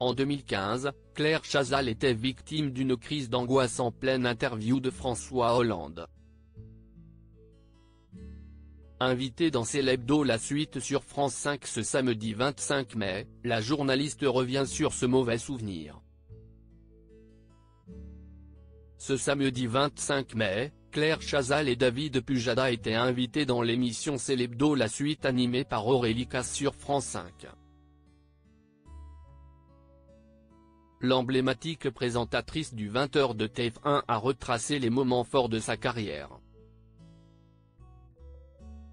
En 2015, Claire Chazal était victime d'une crise d'angoisse en pleine interview de François Hollande. Invitée dans Célébdo La Suite sur France 5 ce samedi 25 mai, la journaliste revient sur ce mauvais souvenir. Ce samedi 25 mai, Claire Chazal et David Pujada étaient invités dans l'émission Célébdo La Suite animée par Aurélie Casse sur France 5. L'emblématique présentatrice du 20h de TF1 a retracé les moments forts de sa carrière.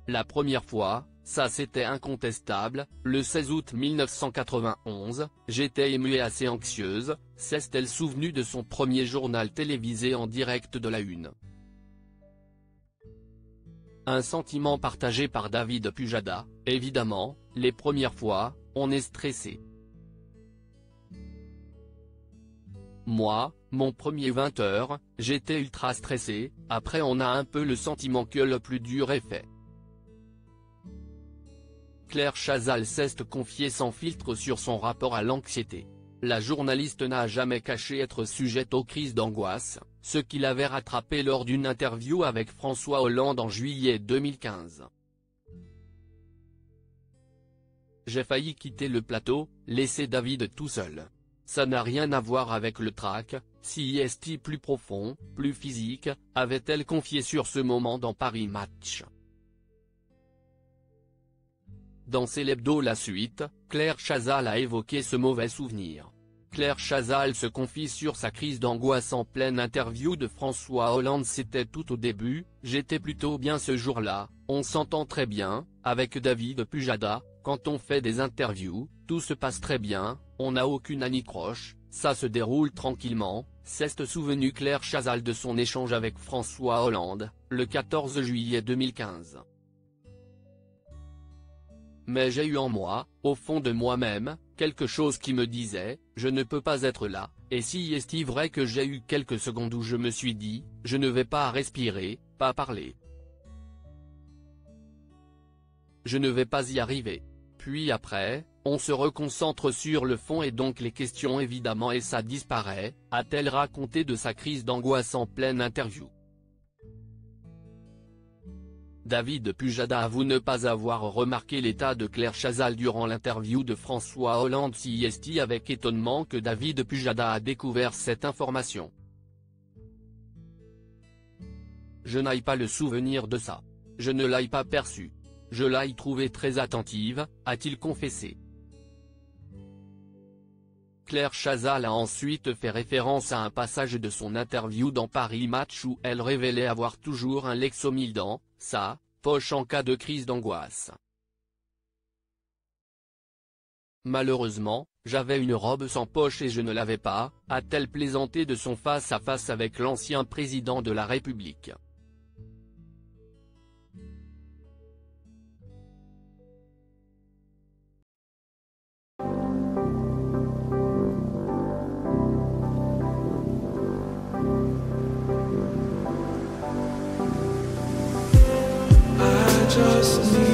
La première fois, ça c'était incontestable, le 16 août 1991, j'étais émue et assez anxieuse, s'est-elle souvenue de son premier journal télévisé en direct de la Une. Un sentiment partagé par David Pujada, évidemment, les premières fois, on est stressé. Moi, mon premier 20h, j'étais ultra stressé, après on a un peu le sentiment que le plus dur est fait. Claire Chazal s'est confiée sans filtre sur son rapport à l'anxiété. La journaliste n'a jamais caché être sujette aux crises d'angoisse, ce qui l'avait rattrapée lors d'une interview avec François Hollande en juillet 2015. J'ai failli quitter le plateau, laisser David tout seul. Ça n'a rien à voir avec le trac, si est plus profond, plus physique, avait-elle confié sur ce moment dans Paris Match. Dans Célébdo La Suite, Claire Chazal a évoqué ce mauvais souvenir. Claire Chazal se confie sur sa crise d'angoisse en pleine interview de François Hollande. C'était tout au début, j'étais plutôt bien ce jour-là, on s'entend très bien, avec David Pujada, quand on fait des interviews, tout se passe très bien, on n'a aucune anicroche, ça se déroule tranquillement, s'est souvenue Claire Chazal de son échange avec François Hollande, le 14 juillet 2015. Mais j'ai eu en moi, au fond de moi-même, quelque chose qui me disait, je ne peux pas être là, et si est vrai que j'ai eu quelques secondes où je me suis dit, je ne vais pas respirer, pas parler. Je ne vais pas y arriver. Puis après, on se reconcentre sur le fond et donc les questions évidemment et ça disparaît, a-t-elle raconté de sa crise d'angoisse en pleine interview. David Pujada avoue ne pas avoir remarqué l'état de Claire Chazal durant l'interview de François Hollande. C'est avec étonnement que David Pujada a découvert cette information. Je n'ai pas le souvenir de ça. Je ne l'ai pas perçu. Je l'ai trouvée très attentive, a-t-il confessé. Claire Chazal a ensuite fait référence à un passage de son interview dans Paris Match où elle révélait avoir toujours un Lexomil dans sa poche en cas de crise d'angoisse. Malheureusement, j'avais une robe sans poche et je ne l'avais pas, a-t-elle plaisanté de son face-à-face avec l'ancien président de la République. Just